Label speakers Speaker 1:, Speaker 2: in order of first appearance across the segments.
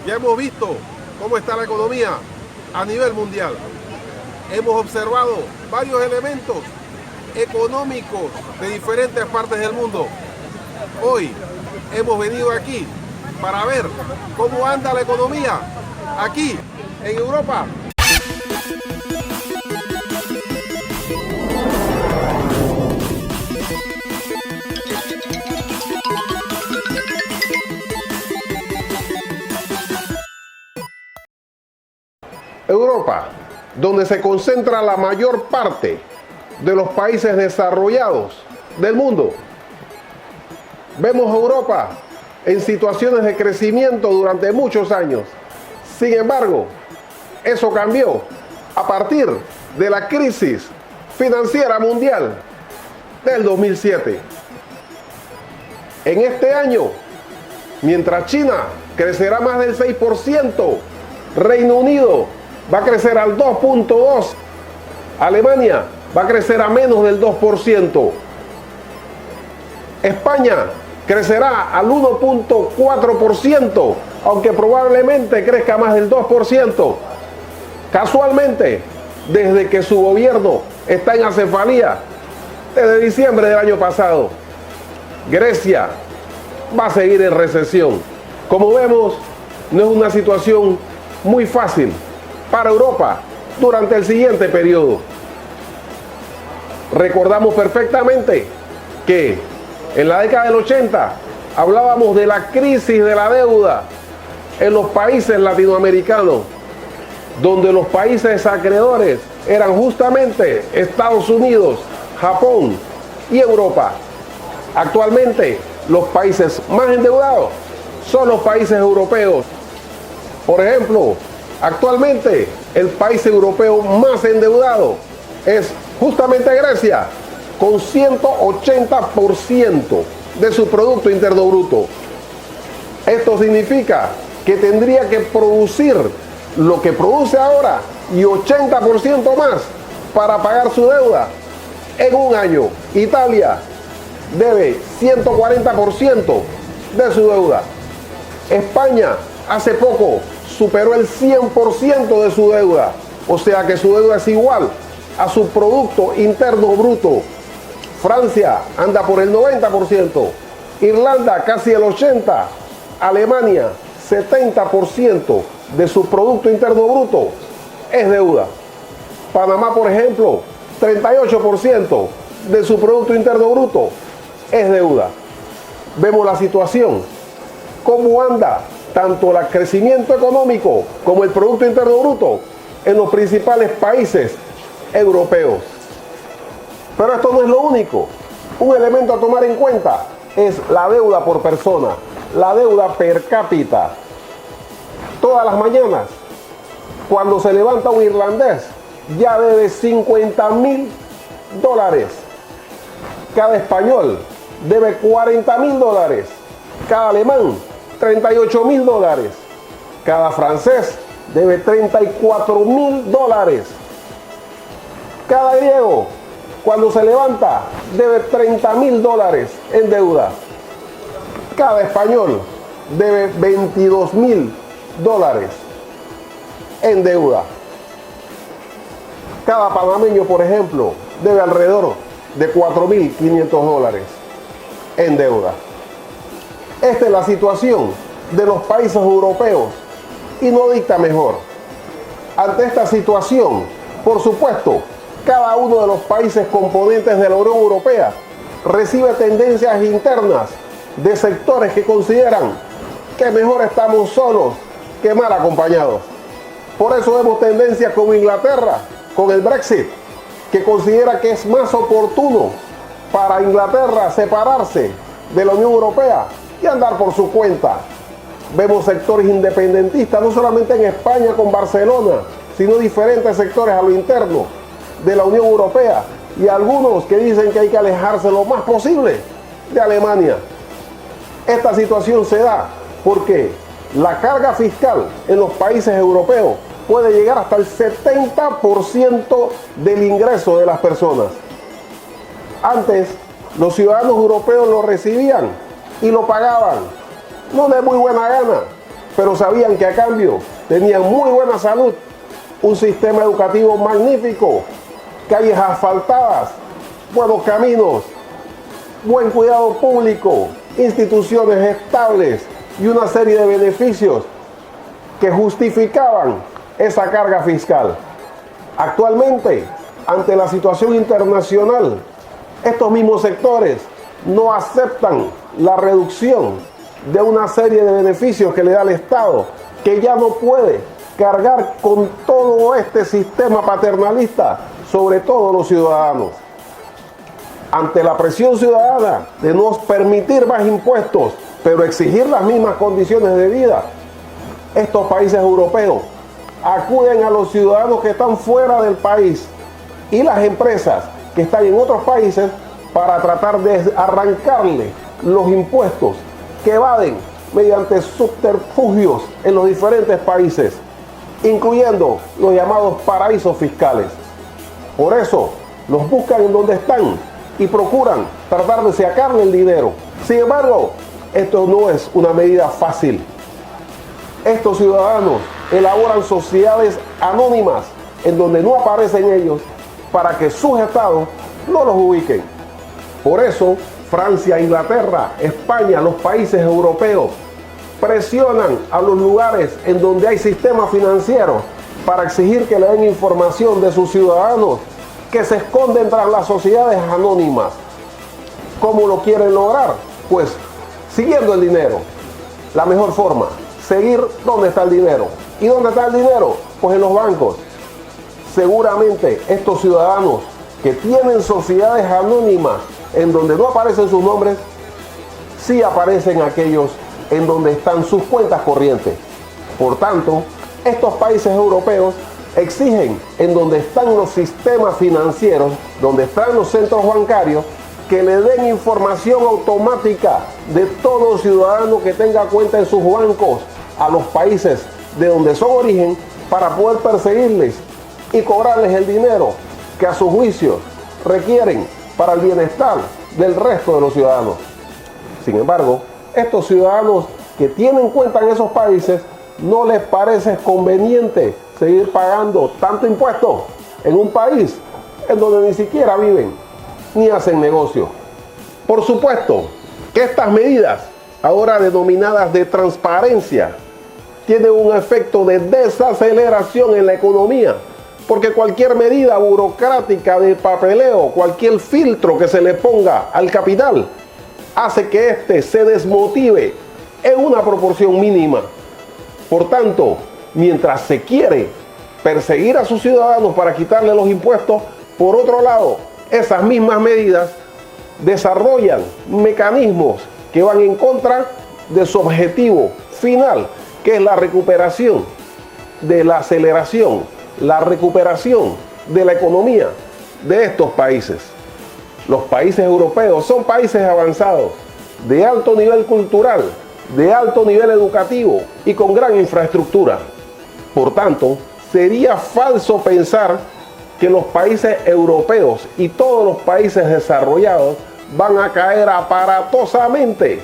Speaker 1: Ya hemos visto cómo está la economía a nivel mundial. Hemos observado varios elementos económicos de diferentes partes del mundo. Hoy hemos venido aquí para ver cómo anda la economía aquí en Europa. Europa, donde se concentra la mayor parte de los países desarrollados del mundo. Vemos a Europa en situaciones de crecimiento durante muchos años. Sin embargo, eso cambió a partir de la crisis financiera mundial del 2007. En este año, mientras China crecerá más del 6%, Reino Unido va a crecer al 2.2%, Alemania va a crecer a menos del 2%, España crecerá al 1.4%, aunque probablemente crezca más del 2%. Casualmente, desde que su gobierno está en acefalía, desde diciembre del año pasado, Grecia va a seguir en recesión. Como vemos, no es una situación muy fácil para Europa durante el siguiente periodo. Recordamos perfectamente que en la década del 80 hablábamos de la crisis de la deuda en los países latinoamericanos, donde los países acreedores eran justamente Estados Unidos, Japón y Europa. Actualmente, los países más endeudados son los países europeos. Por ejemplo, actualmente el país europeo más endeudado es justamente Grecia, con 180% de su Producto Interno Bruto. Esto significa que tendría que producir lo que produce ahora y 80% más para pagar su deuda en un año. Italia debe 140% de su deuda. España hace poco superó el 100% de su deuda, o sea que su deuda es igual a su Producto Interno Bruto. Francia anda por el 90%, Irlanda casi el 80%, Alemania 70% de su Producto Interno Bruto es deuda. Panamá, por ejemplo, 38% de su Producto Interno Bruto es deuda. Vemos la situación, cómo anda tanto el crecimiento económico como el Producto Interno Bruto en los principales países europeos. Pero esto no es lo único. Un elemento a tomar en cuenta es la deuda por persona, la deuda per cápita. Todas las mañanas, cuando se levanta un irlandés, ya debe $50.000. Cada español debe $40.000. Cada alemán, $38.000. Cada francés debe $34.000. Cada griego, cuando se levanta, debe $30.000 en deuda. Cada español debe $22.000 en deuda. Cada panameño, por ejemplo, debe alrededor de $4.500 en deuda. Esta es la situación de los países europeos y no dicta mejor. Ante esta situación, por supuesto, cada uno de los países componentes de la Unión Europea recibe tendencias internas de sectores que consideran que mejor estamos solos que mal acompañados. Por eso vemos tendencias como Inglaterra con el Brexit, que considera que es más oportuno para Inglaterra separarse de la Unión Europea y andar por su cuenta. Vemos sectores independentistas, no solamente en España con Barcelona, sino diferentes sectores a lo interno de la Unión Europea, y algunos que dicen que hay que alejarse lo más posible de Alemania. Esta situación se da porque la carga fiscal en los países europeos puede llegar hasta el 70% del ingreso de las personas. Antes, los ciudadanos europeos lo recibían y lo pagaban, no de muy buena gana, pero sabían que a cambio tenían muy buena salud, un sistema educativo magnífico, calles asfaltadas, buenos caminos, buen cuidado público, instituciones estables y una serie de beneficios que justificaban esa carga fiscal. Actualmente, ante la situación internacional, estos mismos sectores no aceptan la reducción de una serie de beneficios que le da el Estado, que ya no puede cargar con todo este sistema paternalista sobre todos los ciudadanos. Ante la presión ciudadana de no permitir más impuestos, pero exigir las mismas condiciones de vida, estos países europeos acuden a los ciudadanos que están fuera del país y las empresas que están en otros países para tratar de arrancarle los impuestos que evaden mediante subterfugios en los diferentes países, incluyendo los llamados paraísos fiscales. Por eso los buscan en donde están y procuran tratar de sacarle el dinero. Sin embargo, esto no es una medida fácil. Estos ciudadanos elaboran sociedades anónimas en donde no aparecen ellos para que sus estados no los ubiquen. Por eso, Francia, Inglaterra, España, los países europeos presionan a los lugares en donde hay sistemas financieros para exigir que le den información de sus ciudadanos que se esconden tras las sociedades anónimas. ¿Cómo lo quieren lograr? Pues siguiendo el dinero. La mejor forma, seguir dónde está el dinero. ¿Y dónde está el dinero? Pues en los bancos. Seguramente estos ciudadanos que tienen sociedades anónimas en donde no aparecen sus nombres, sí aparecen aquellos en donde están sus cuentas corrientes. Por tanto, estos países europeos exigen en donde están los sistemas financieros, donde están los centros bancarios, que le den información automática de todo ciudadano que tenga cuenta en sus bancos a los países de donde son origen para poder perseguirles y cobrarles el dinero que a su juicio requieren para el bienestar del resto de los ciudadanos. Sin embargo, estos ciudadanos que tienen cuenta en esos países no les parece conveniente seguir pagando tanto impuesto en un país en donde ni siquiera viven ni hacen negocio. Por supuesto que estas medidas, ahora denominadas de transparencia, tienen un efecto de desaceleración en la economía, porque cualquier medida burocrática de papeleo, cualquier filtro que se le ponga al capital, hace que éste se desmotive en una proporción mínima. Por tanto, mientras se quiere perseguir a sus ciudadanos para quitarle los impuestos, por otro lado, esas mismas medidas desarrollan mecanismos que van en contra de su objetivo final, que es la recuperación de la aceleración, la recuperación de la economía de estos países. Los países europeos son países avanzados, de alto nivel cultural, de alto nivel educativo y con gran infraestructura. Por tanto, sería falso pensar que los países europeos y todos los países desarrollados van a caer aparatosamente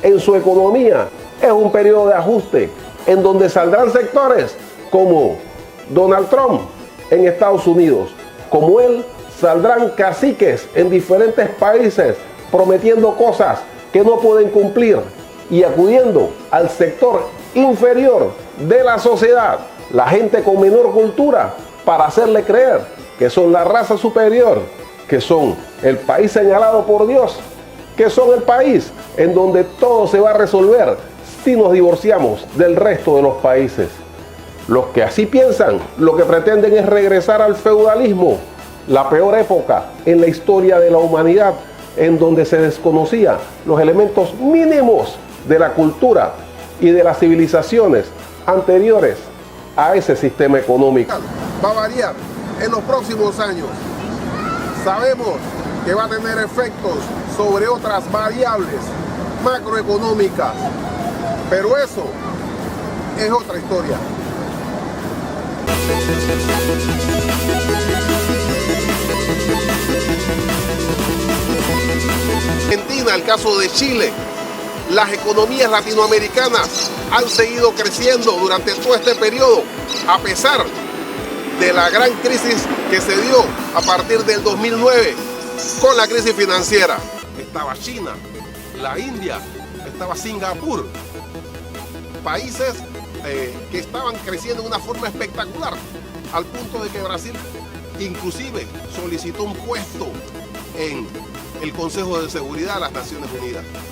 Speaker 1: en su economía. Es un periodo de ajuste en donde saldrán sectores como Donald Trump en Estados Unidos. Como él, saldrán caciques en diferentes países prometiendo cosas que no pueden cumplir y acudiendo al sector inferior de la sociedad, la gente con menor cultura, para hacerle creer que son la raza superior, que son el país señalado por Dios, que son el país en donde todo se va a resolver si nos divorciamos del resto de los países. Los que así piensan, lo que pretenden es regresar al feudalismo, la peor época en la historia de la humanidad, en donde se desconocían los elementos mínimos de la cultura y de las civilizaciones anteriores a ese sistema económico. Va a variar en los próximos años. Sabemos que va a tener efectos sobre otras variables macroeconómicas, pero eso es otra historia. Argentina, el caso de Chile, las economías latinoamericanas han seguido creciendo durante todo este periodo, a pesar de la gran crisis que se dio a partir del 2009 con la crisis financiera. Estaba China, la India, estaba Singapur, países que estaban creciendo de una forma espectacular, al punto de que Brasil inclusive solicitó un puesto en el Consejo de Seguridad de las Naciones Unidas.